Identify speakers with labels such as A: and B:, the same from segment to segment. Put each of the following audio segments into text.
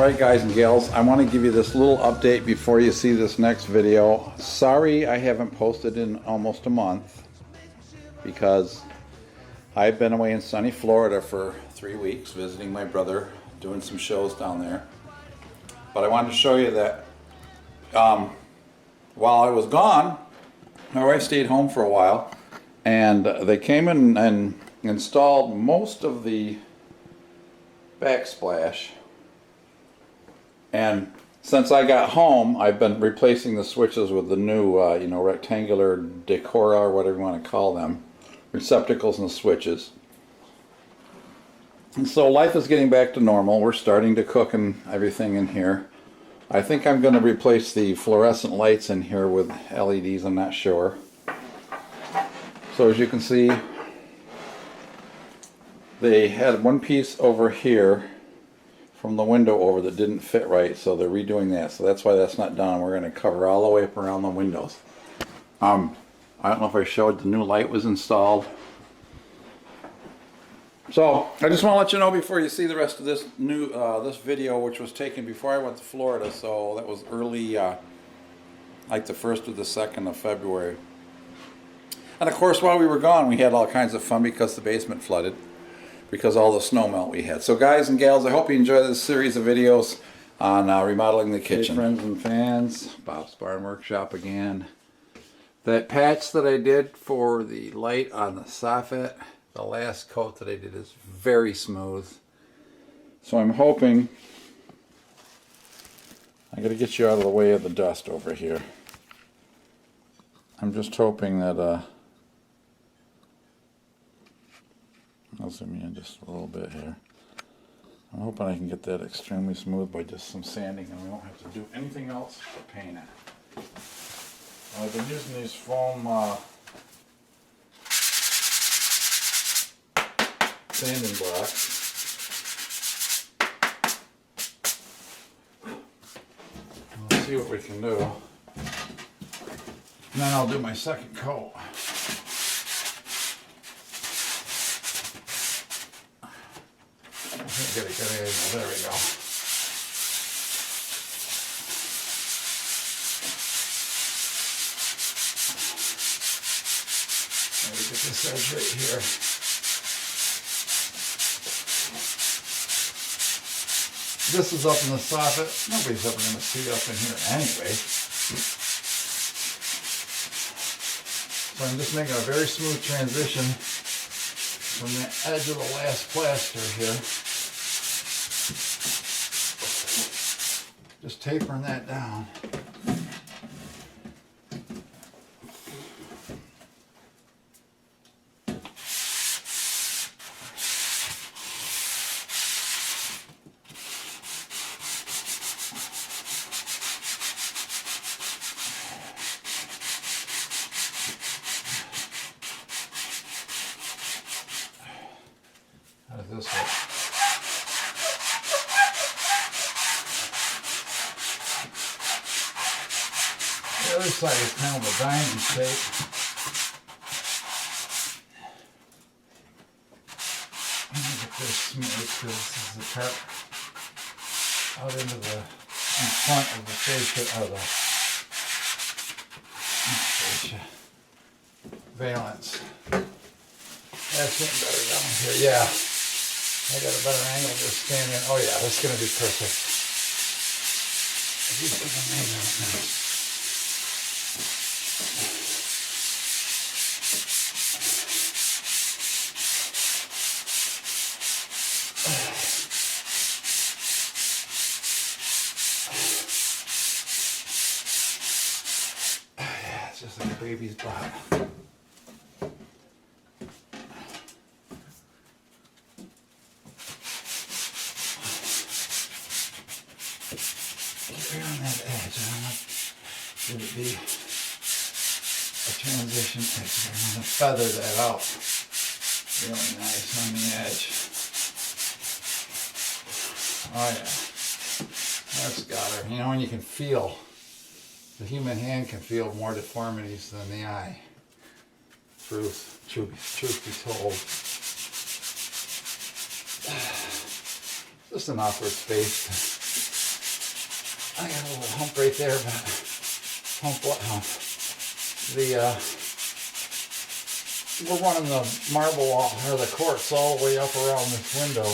A: Alright guys and gals, I want to give you this little update before you see this next video. Sorry I haven't posted in almost a month because I've been away in sunny Florida for 3 weeks visiting my brother, doing some shows down there. But I wanted to show you that while I was gone, my wife stayed home for a while and they came in and installed most of the backsplash. And since I got home, I've been replacing the switches with the new, rectangular decora, or whatever you want to call them, receptacles and switches. And so life is getting back to normal. We're starting to cook and everything in here. I think I'm going to replace the fluorescent lights in here with LEDs, I'm not sure. So as you can see, they had one piece over here from the window over that didn't fit right, so they're redoing that. So that's why that's not done. We're going to cover all the way up around the windows. I don't know if I showed the new light was installed. So I just want to let you know before you see the rest of this new this video, which was taken before I went to Florida. So that was early, like the 1st or the 2nd of February. And of course, while we were gone, we had all kinds of fun because the basement flooded, because all the snow melt we had. So guys and gals, I hope you enjoy this series of videos on remodeling the kitchen. Hey friends and fans, Bob's Barn Workshop again. That patch that I did for the light on the soffit, the last coat that I did, is very smooth. So I'm hoping, I gotta get you out of the way of the dust over here. I'm just hoping that I'll zoom in just a little bit here. I'm hoping I can get that extremely smooth by just some sanding, and we won't have to do anything else but paint it. I've been using these foam sanding blocks. Let's see what we can do. And then I'll do my second coat. Get a good angle. There we go. Let me get this edge right here. This is up in the soffit. Nobody's ever going to see up in here anyway. So I'm just making a very smooth transition from the edge of the last plaster here. Just tapering that down. How does this look? The other side is kind of a diamond shape. Let me get this smooth because this is the part out into the in front of the fascia, or the fascia valance. That's getting better down here. Yeah, I got a better angle just standing. Oh yeah, that's going to be perfect. This is amazing. It's just like a baby's butt. Keep it on that edge. I don't know. Should it be a transition edge? I'm going to feather that out really nice on the edge. Oh yeah, that's got her. You know, and you can feel, the human hand can feel more deformities than the eye. Truth be told. Just an awkward space I got a little hump right there, but hump what hump? We're running the marble or the quartz all the way up around this window.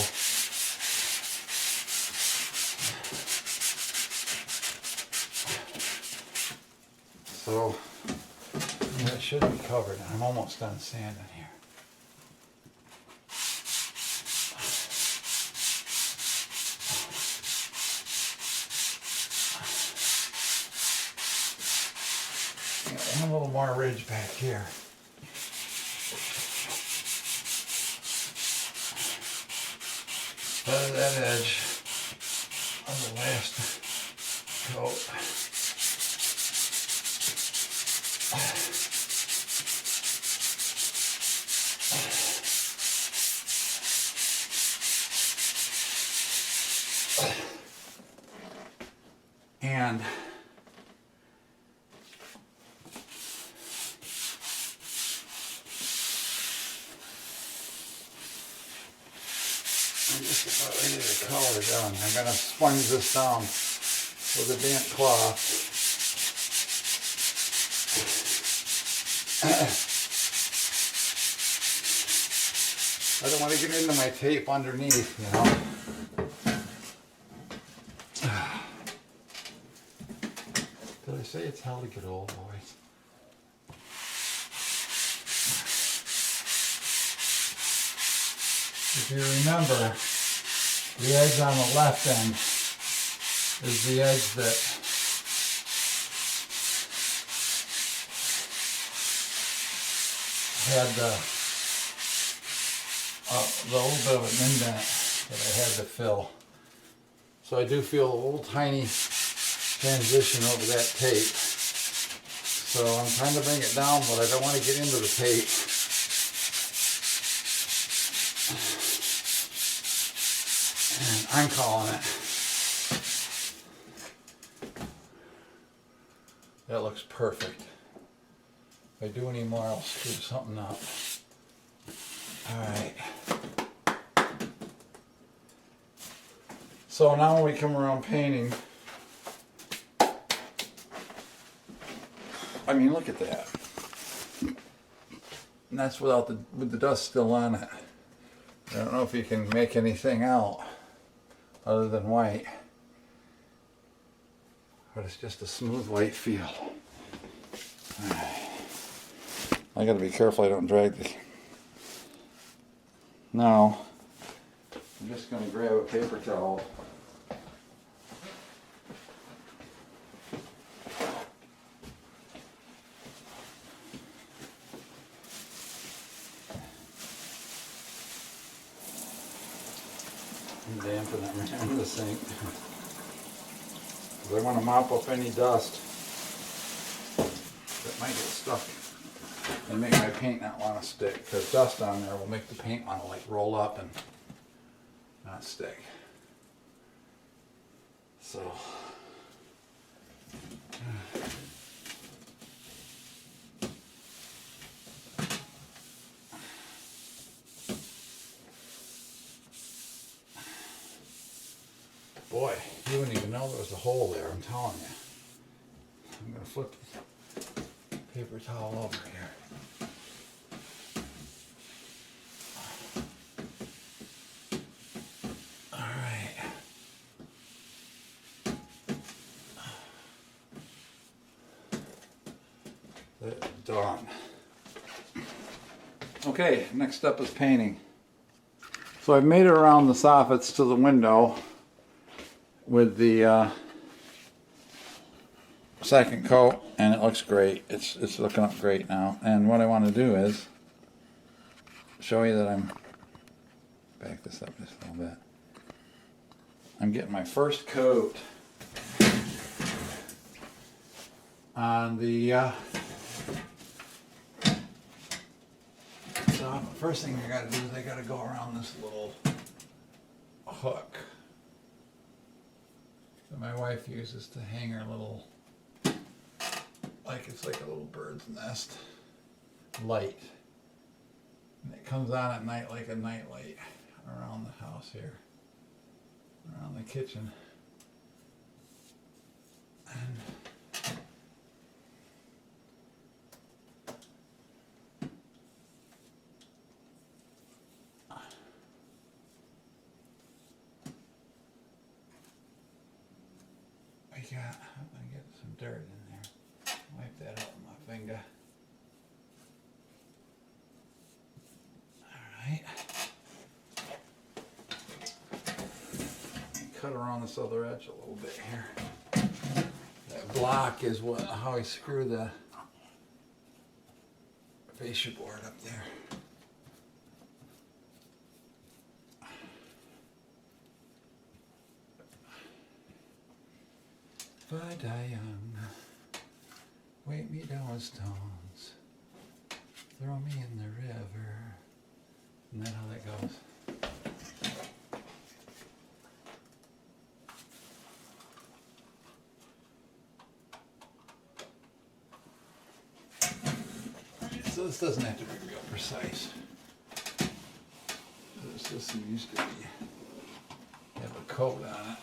A: So that should be covered. I'm almost done sanding here. And a little more ridge back here. That edge of the last coat. And I'm just about ready to color done. I'm going to sponge this down with a damp cloth. I don't want to get into my tape underneath, you know. Did I say it's hell to get old, boys? If you remember, the edge on the left end is the edge that had the little bit of an indent that I had to fill. So I do feel a little tiny transition over that tape. So I'm trying to bring it down, but I don't want to get into the tape. And I'm calling it. That looks perfect. If I do any more, I'll screw something up. Alright. So now when we come around painting, I mean, look at that. And that's with the dust still on it. I don't know if you can make anything out other than white. But it's just a smooth white feel. I gotta be careful I don't drag the... Now, I'm just gonna grab a paper towel. Dampen it right in the sink. Because I want to mop up any dust that might get stuck and make my paint not want to stick. Because dust on there will make the paint want to like roll up and not stick. So boy, you wouldn't even know there was a hole there, I'm telling you. I'm going to flip the paper towel over here. Alright. That's done. Okay, next step is painting. So I've made it around the soffits to the window with the second coat, and it looks great. It's looking up great now. And what I want to do is show you that I'm back this up just a little bit. I'm getting my first coat on the so first thing I got to do is I got to go around this little hook that my wife uses to hang her little, like it's like a little bird's nest light, and it comes on at night like a night light around the house here, around the kitchen. I'm gonna get some dirt in there. Wipe that out with my finger. Alright. Cut around this other edge a little bit here. That block is how I screw the fascia board up there. If I die young, weight me down with stones, throw me in the river. Isn't that how that goes? So this doesn't have to be real precise. This just needs to be, have a coat on it.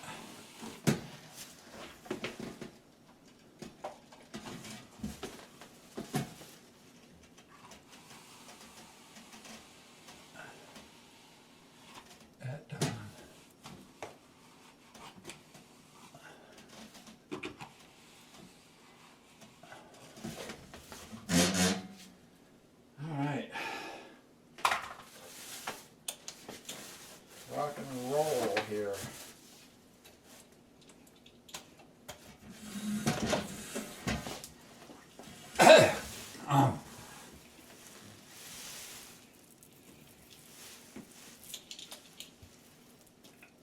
A: Rock and roll here.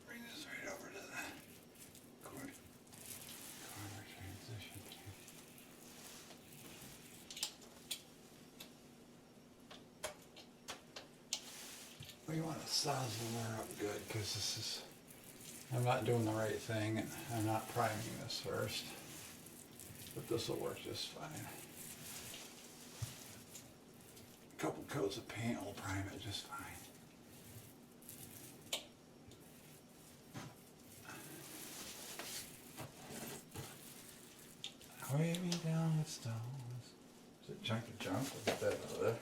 A: Bring this right over to the corner transition here. We want to size her up good because this is, I'm not doing the right thing and I'm not priming this first, but this will work just fine. A couple coats of paint will prime it just fine. Weigh me down with stones. Is it chunk of junk? We'll get that out of there.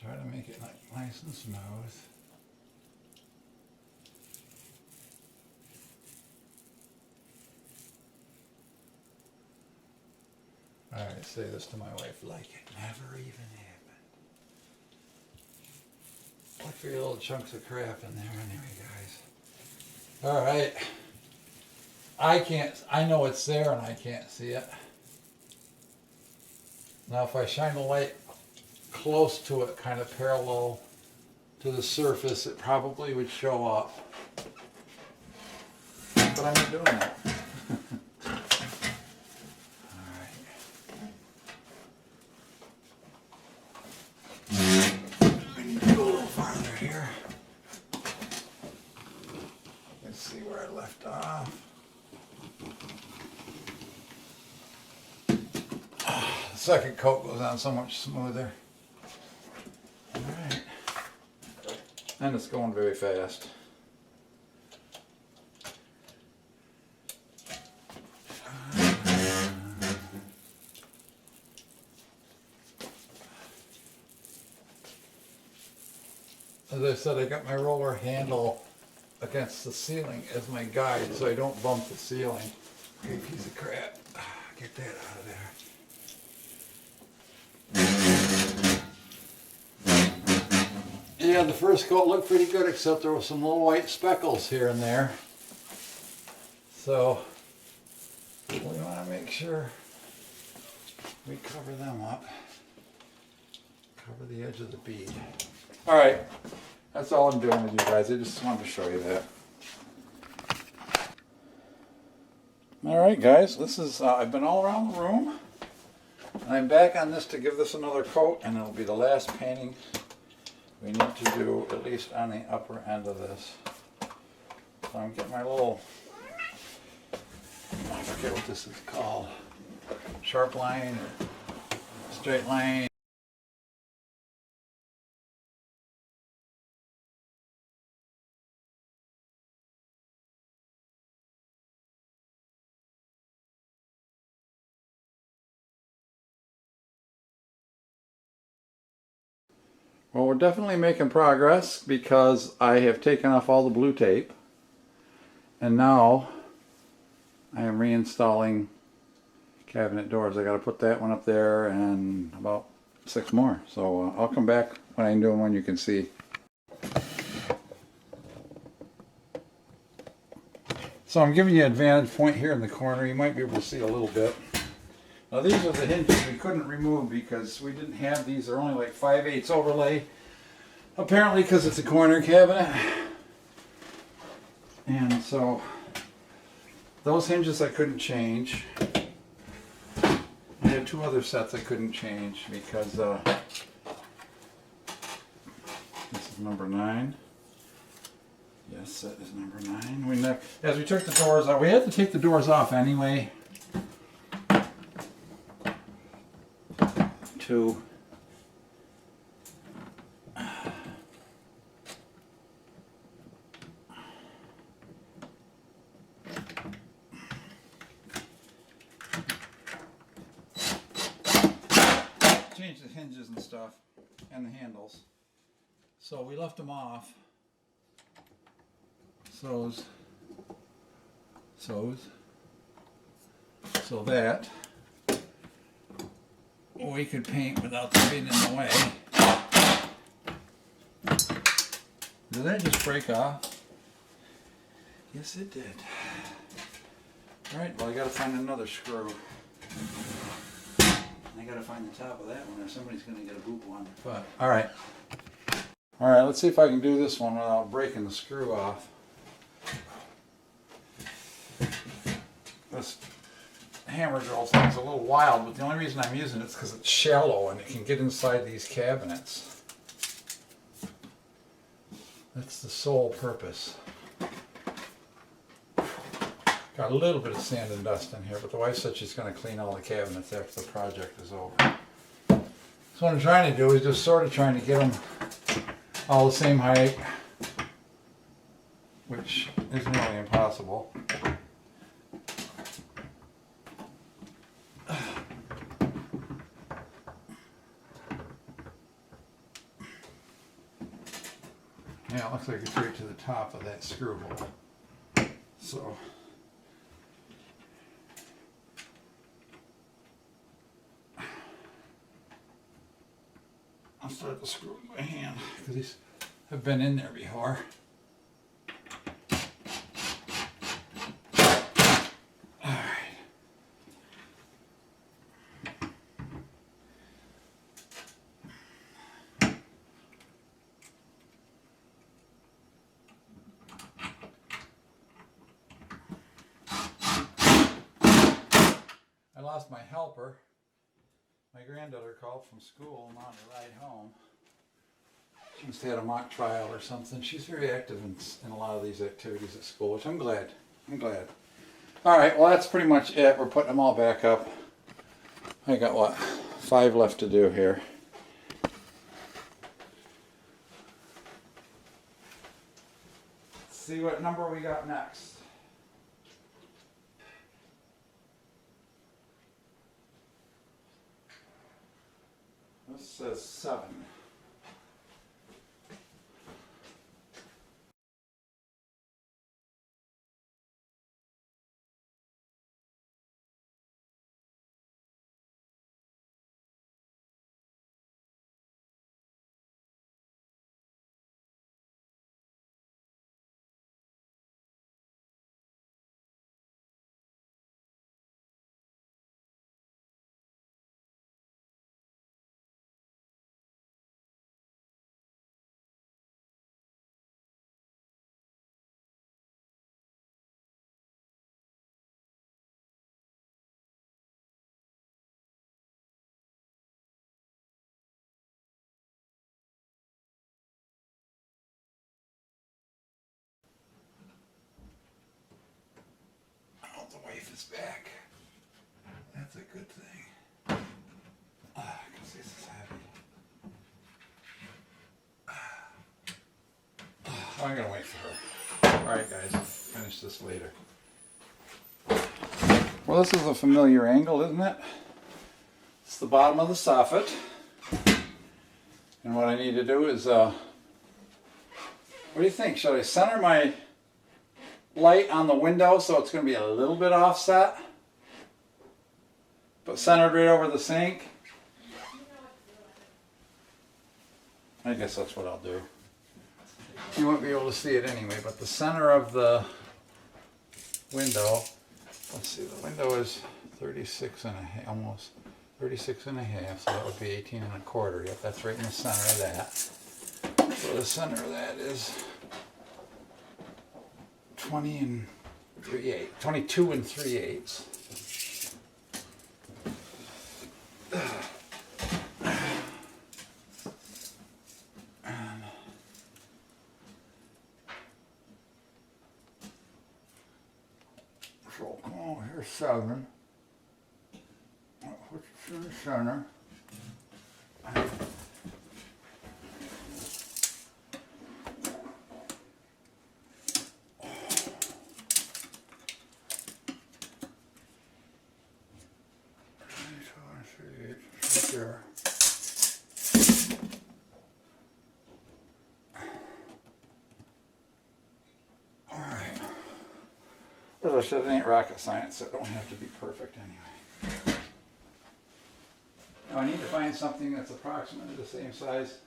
A: Try to make it nice and smooth. Alright, say this to my wife, like it never even happened. Look for your little chunks of crap in there anyway, guys. Alright. I know it's there and I can't see it. Now if I shine the light close to it, kind of parallel to the surface, it probably would show up. But I'm not doing that. I need to go a little farther here. Let's see where I left off. The second coat goes on so much smoother. Alright. And it's going very fast. As I said, I got my roller handle against the ceiling as my guide so I don't bump the ceiling. Great piece of crap. Get that out of there. Yeah, the first coat looked pretty good, except there were some little white speckles here and there. So we want to make sure we cover them up. Cover the edge of the bead. All right, that's all I'm doing with you guys. I just wanted to show you that. All right, guys, this is I've been all around the room. And I'm back on this to give this another coat, and it'll be the last painting we need to do, at least on the upper end of this. So I'm getting my little, I forget what this is called, sharp line or straight line. Well, we're definitely making progress because I have taken off all the blue tape. And now I am reinstalling cabinet doors. I got to put that one up there and about 6 more. So I'll come back when I'm doing one you can see. So I'm giving you an advantage point here in the corner. You might be able to see a little bit. Now these are the hinges we couldn't remove because we didn't have these. They're only like 5/8 overlay. Apparently because it's a corner cabinet. And so those hinges I couldn't change. I had 2 other sets I couldn't change because this is number 9. Yes, that is number 9. As we took the doors out, we had to take the doors off anyway to change the hinges and stuff and the handles. So we left them off. So that we could paint without them being in the way. Did that just break off? Yes, it did. Alright, well I gotta find another screw. I gotta find the top of that one or somebody's gonna get a boot one. But, alright. Alright, let's see if I can do this one without breaking the screw off. This hammer drill thing's a little wild, but the only reason I'm using it is because it's shallow and it can get inside these cabinets. That's the sole purpose. Got a little bit of sand and dust in here, but the wife said she's going to clean all the cabinets after the project is over. So what I'm trying to do is just sort of trying to get them all the same height, which is nearly impossible. Yeah, it looks like it's right to the top of that screw hole. So I'll start the screw with my hand because these have been in there before. I lost my helper. My granddaughter called from school and on the ride home. She must have had a mock trial or something. She's very active in a lot of these activities at school, which I'm glad. All right, well that's pretty much it. We're putting them all back up. I got what, 5 left to do here. Let's see what number we got next. This says 7. The wife is back. That's a good thing. Because this is heavy. I'm going to wait for her. Alright guys, finish this later. Well, this is a familiar angle, isn't it? It's the bottom of the soffit. And what I need to do is, what do you think? Should I center my light on the window so it's going to be a little bit offset, but centered right over the sink? I guess that's what I'll do. You won't be able to see it anyway, but the center of the window, let's see, the window is 36 and a half, almost 36 and a half, so that would be 18 and a quarter. Yep, that's right in the center of that. So the center of that is 22 and 3/8. So come over here, 7. Put it in the center. There. All right. As I said, it ain't rocket science, so it don't have to be perfect anyway. Now I need to find something that's approximately the same size.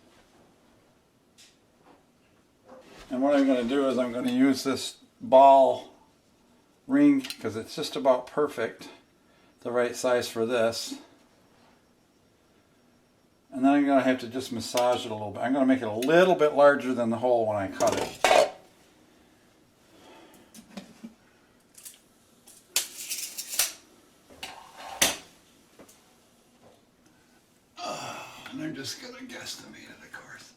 A: And what I'm going to do is I'm going to use this ball ring because it's just about perfect, the right size for this. And then I'm going to have to just massage it a little bit. I'm going to make it a little bit larger than the hole when I cut it. And I'm just going to guesstimate it, of course.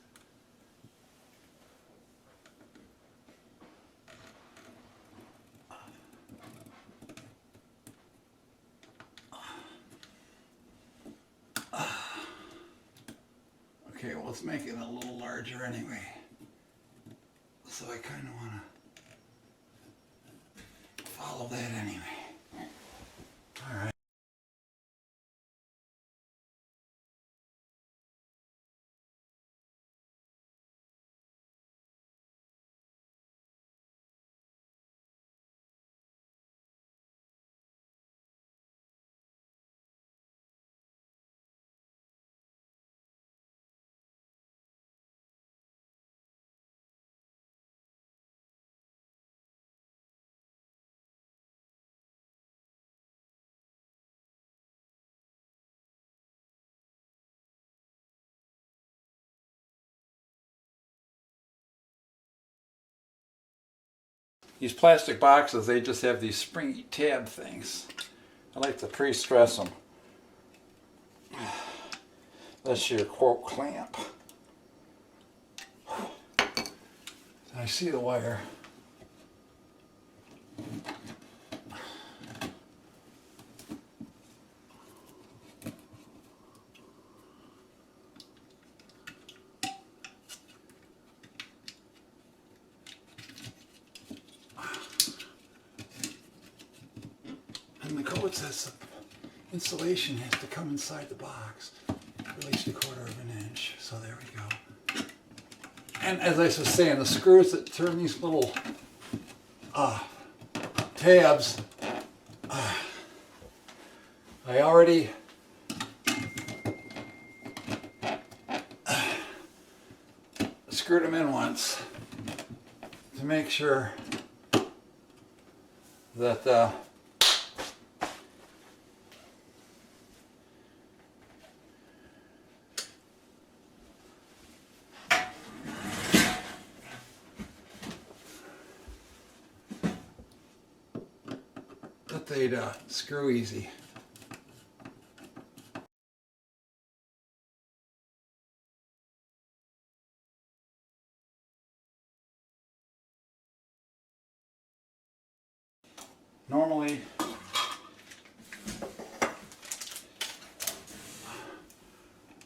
A: Okay, well, let's make it a little larger anyway. So I kind of want to follow that anyway. All right. These plastic boxes, they just have these springy tab things. I like to pre-stress them. That's your quote clamp. I see the wire. And the code says the insulation has to come inside the box, at least 1/4 of an inch. So there we go. And as I was saying, the screws that turn these little tabs, I already screwed them in once to make sure that they'd screw easy. Normally,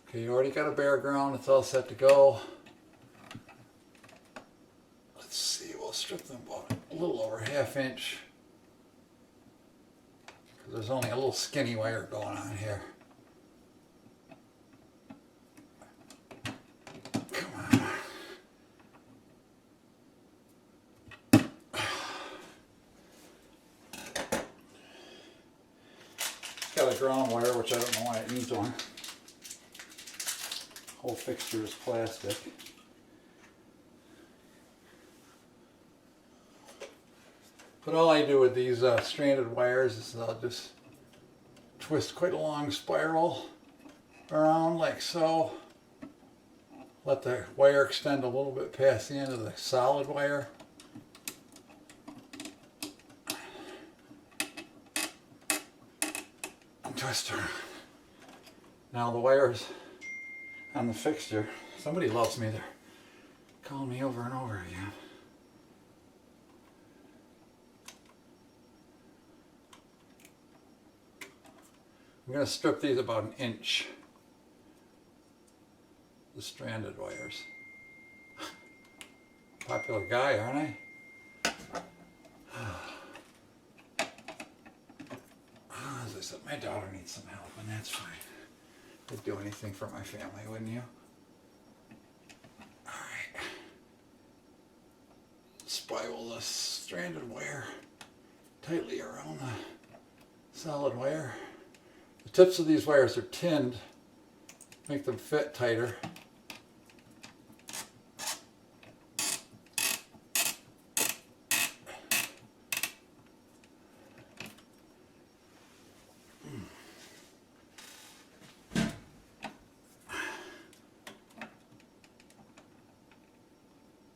A: okay, you already got a bare ground, it's all set to go. Let's see, we'll strip them about a little over 1/2 inch. There's only a little skinny wire going on here. ground wire, which I don't know why it needs one. Whole fixture is plastic. But all I do with these stranded wires is I'll just twist quite a long spiral around like so. Let the wire extend a little bit past the end of the solid wire. And twist her. Now the wires on the fixture, somebody loves me, they're calling me over and over again. I'm going to strip these about an inch. The stranded wires. Popular guy, aren't I? As I said, my daughter needs some help, and that's fine. I'd do anything for my family, wouldn't you? Alright. Spiral this stranded wire tightly around the solid wire. The tips of these wires are tinned, make them fit tighter.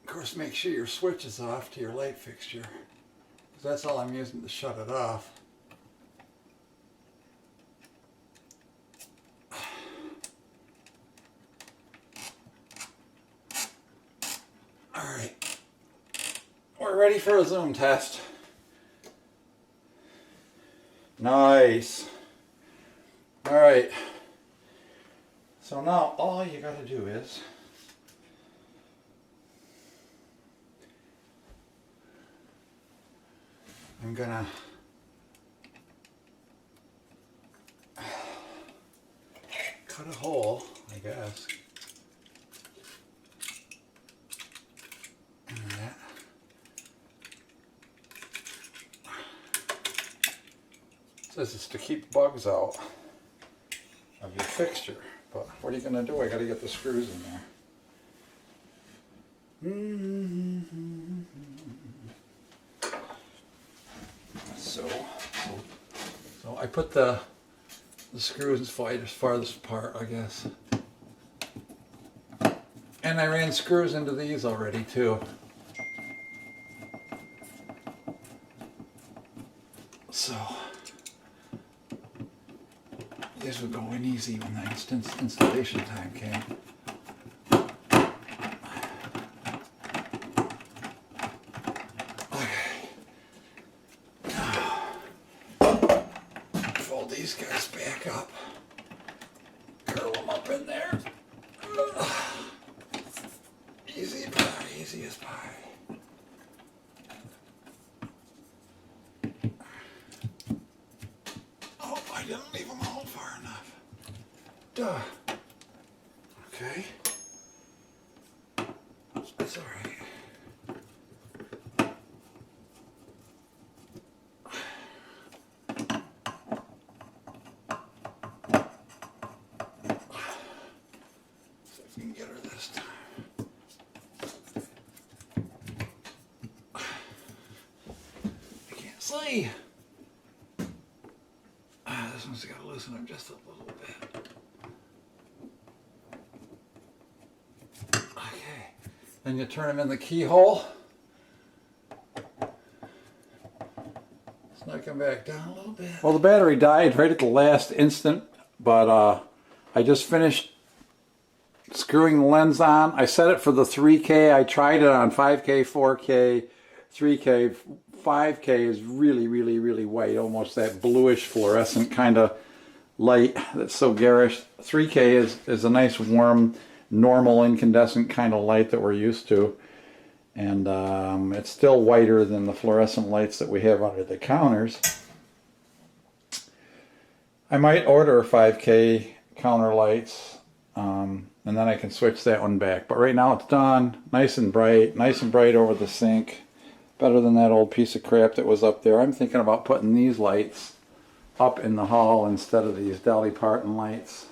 A: Of course, make sure your switch is off to your light fixture, because that's all I'm using to shut it off. Alright, we're ready for a zoom test. Nice. Alright, so now all you got to do is I'm gonna cut a hole, I guess. And that. This is to keep bugs out of your fixture. But what are you gonna do? I gotta get the screws in there. So I put the screws as farthest apart, I guess. And I ran screws into these already too. So these would go in easy when the installation time came. These guys back up, curl them up in there. Easy pie, easy as pie. Oh, I didn't leave them all far enough. Duh. Okay. That's all right. You can get her this time. I can't see. This one's got to loosen up just a little bit. Okay. Then you turn them in the keyhole. Snug them back down a little bit. Well, the battery died right at the last instant, but I just finished screwing the lens on. I set it for the 3K. I tried it on 5K, 4K, 3K. 5K is really, really, really white, almost that bluish fluorescent kind of light that's so garish. 3K is a nice warm, normal incandescent kind of light that we're used to. And it's still whiter than the fluorescent lights that we have under the counters. I might order 5K counter lights. And then I can switch that one back. But right now it's done. Nice and bright over the sink. Better than that old piece of crap that was up there. I'm thinking about putting these lights up in the hall instead of these Dolly Parton lights.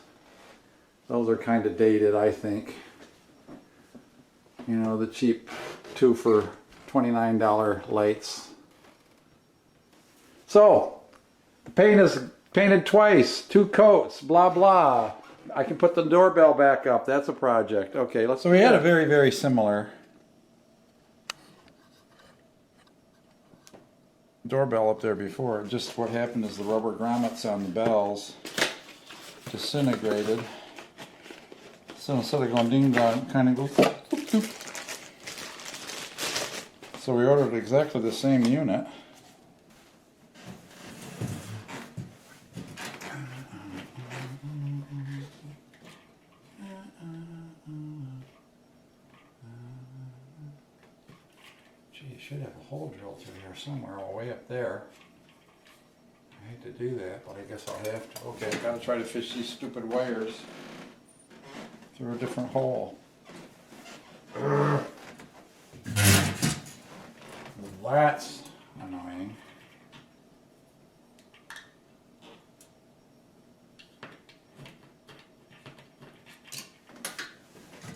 A: Those are kind of dated, I think. You know, the cheap 2 for $29 lights. So, the paint is painted twice, 2 coats, blah blah. I can put the doorbell back up. That's a project. Okay, let's. So we had a very, very similar doorbell up there before. Just what happened is the rubber grommets on the bells disintegrated. So instead of going ding dong, it kind of goes doop, doop. So we ordered exactly the same unit. Gee, you should have a hole drilled through here somewhere, all the way up there. I hate to do that, but I guess I'll have to. Okay, I've got to try to fish these stupid wires through a different hole. That's annoying.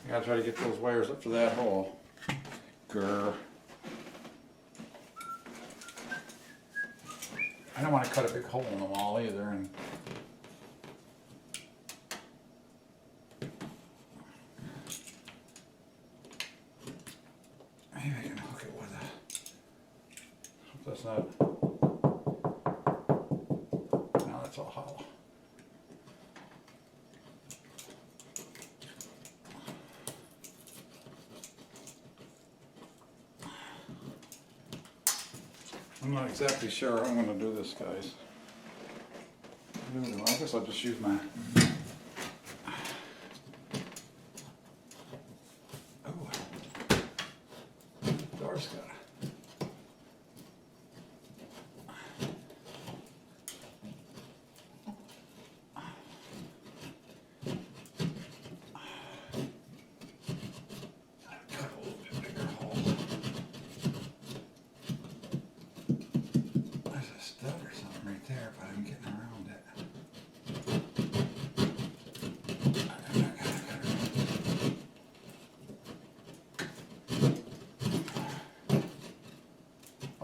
A: I gotta try to get those wires up to that hole. Grr. I don't want to cut a big hole in the wall either. And maybe I can hook it with a. Hope that's not. No, that's all hollow. I'm not exactly sure how I'm going to do this, guys. I guess I'll just use my. Oh, door's got.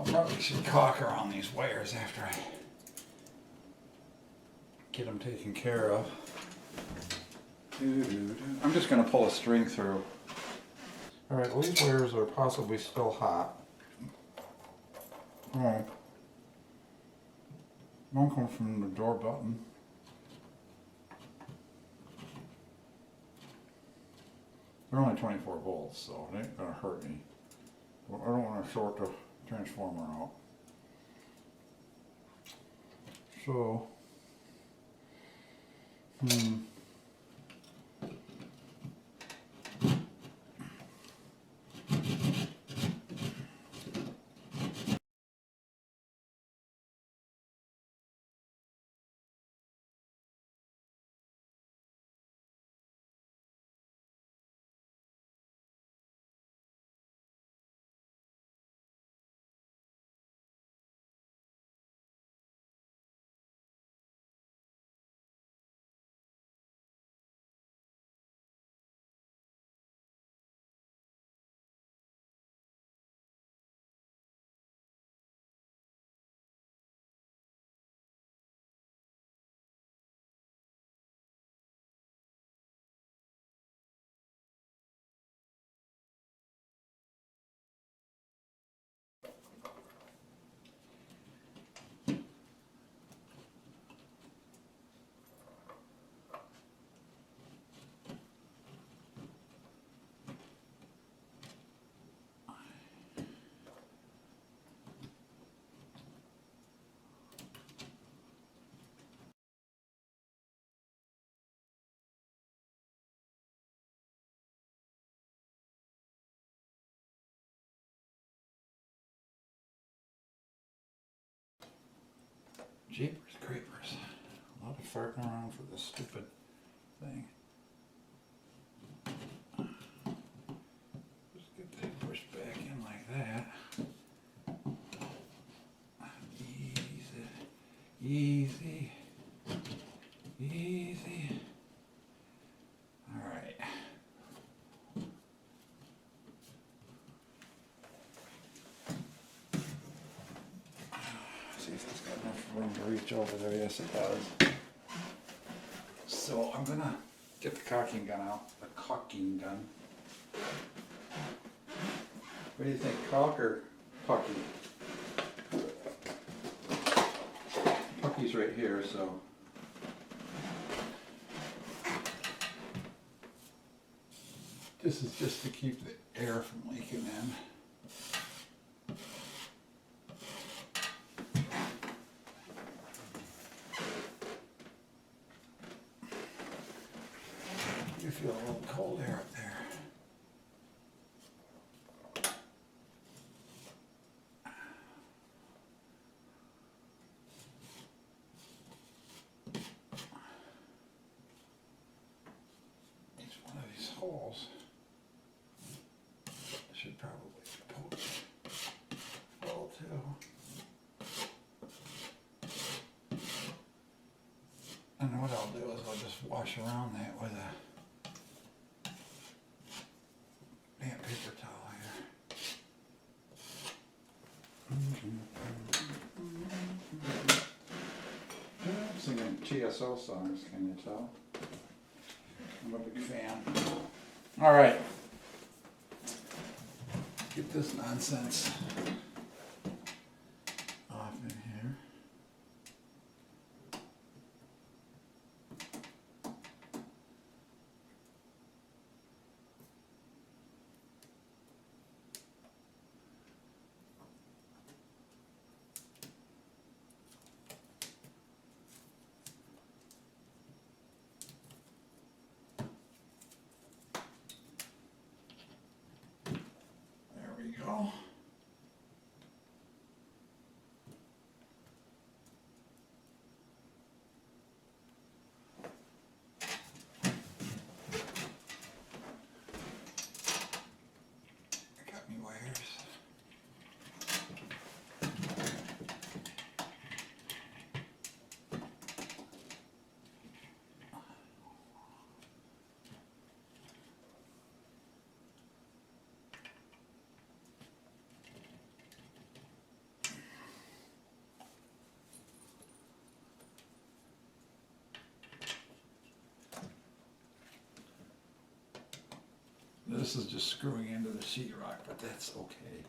A: Probably should caulk around these wires after I get them taken care of. I'm just going to pull a string through. Alright, well, these wires are possibly still hot. Oh. One comes from the door button. They're only 24 volts, so it ain't going to hurt me. But I don't want to short the transformer out. So, jeepers creepers. A lot of farting around for this stupid thing. Just get that pushed back in like that. Easy. Easy. Easy. All right. See if it's got enough room to reach over there. Yes, it does. So I'm gonna get the caulking gun out. The caulking gun. What do you think, caulk or pucky? Pucky's right here, so. This is just to keep the air from leaking in. You feel a little cold air up there. Each one of these holes should probably poke a hole too. And what I'll do is I'll just wash around that with a damp paper towel here. I'm singing TSO songs, can you tell? I'm a big fan. All right. Get this nonsense off in here. There we go. I got me wires. This is just screwing into the sheetrock, but that's okay.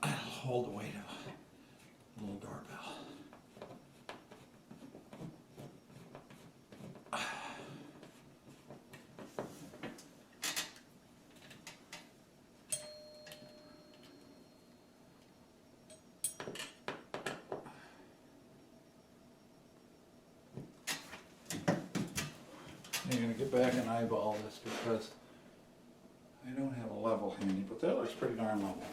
A: I'll hold the weight of a little doorbell. I'm going to get back and eyeball this because I don't have a level handy, but that looks pretty darn level.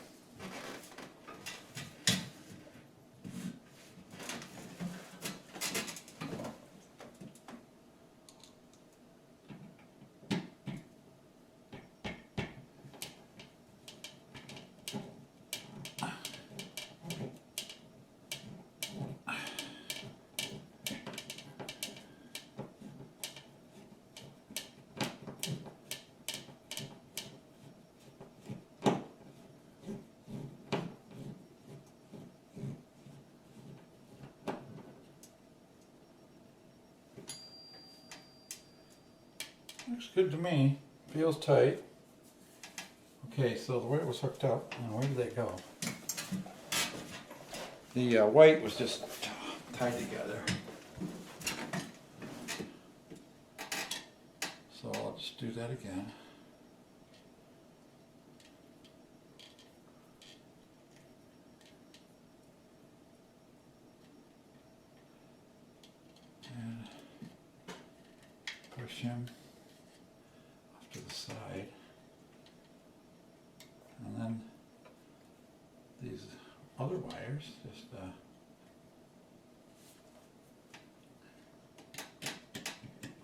A: Looks good to me. Feels tight. Okay, so the way it was hooked up, and where did they go? The white was just tied together. So I'll just do that again. And push him off to the side. And then these other wires just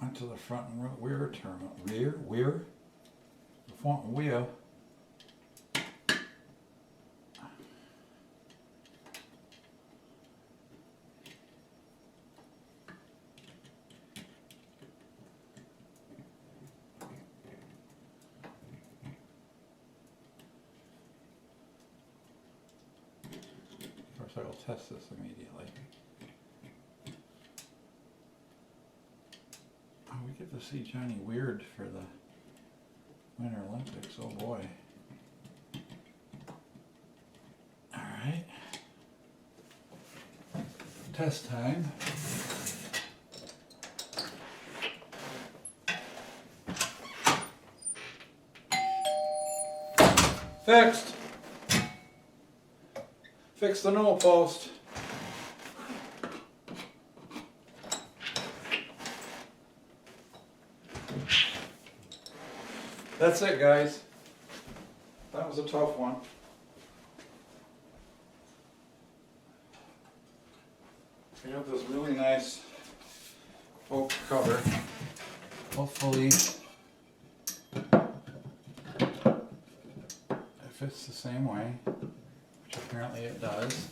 A: onto the front and rear terminal. Rear? The front wheel. Of course, I will test this immediately. Oh, we get to see Johnny Weird for the Winter Olympics. Oh boy. Alright. Test time. Fixed. Fix the newel post. That's it, guys. That was a tough one. We have this really nice oak cover. Hopefully it fits the same way, which apparently it does.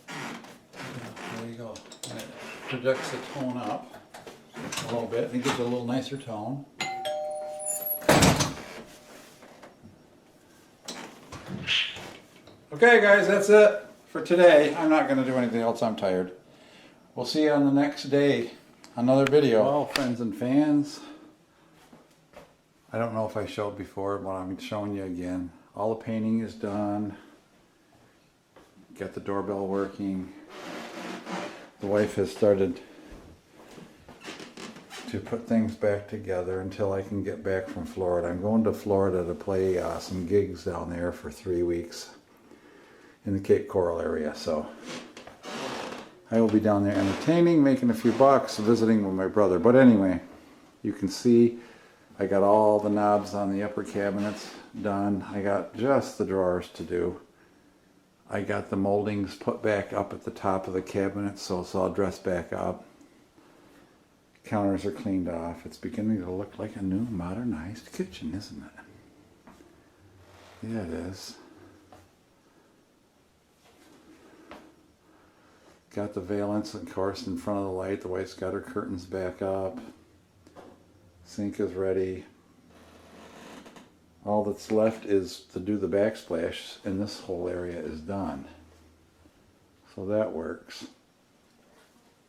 A: There you go. And it projects the tone up a little bit and it gives it a little nicer tone. Okay guys, that's it for today. I'm not going to do anything else, I'm tired. We'll see you on the next day. Another video. Well, friends and fans, I don't know if I showed before, but I'm showing you again. All the painting is done. Got the doorbell working. The wife has started to put things back together until I can get back from Florida. I'm going to Florida to play some gigs down there for 3 weeks in the Cape Coral area, so I will be down there entertaining, making a few bucks, visiting with my brother. But anyway, you can see I got all the knobs on the upper cabinets done. I got just the drawers to do. I got the moldings put back up at the top of the cabinet, so it's all dressed back up. Counters are cleaned off. It's beginning to look like a new modernized kitchen, isn't it? Yeah, it is. Got the valance, of course, in front of the light. The wife's got her curtains back up. Sink is ready. All that's left is to do the backsplash, and this whole area is done. So that works.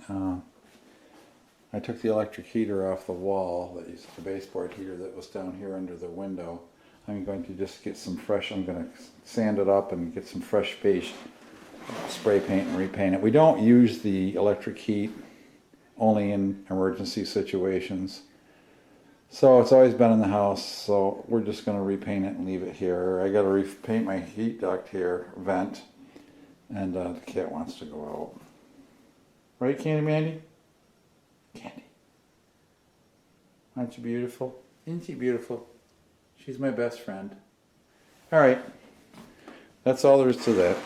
A: I took the electric heater off the wall, the baseboard heater that was down here under the window. I'm going to just get some fresh, I'm going to sand it up and get some fresh paste, spray paint and repaint it. We don't use the electric heat, only in emergency situations. So it's always been in the house, so we're just going to repaint it and leave it here. I got to repaint my heat duct here, vent, and the cat wants to go out. Right, Candy Mandy? Candy. Aren't you beautiful? Isn't she beautiful? She's my best friend. Alright, that's all there is to that.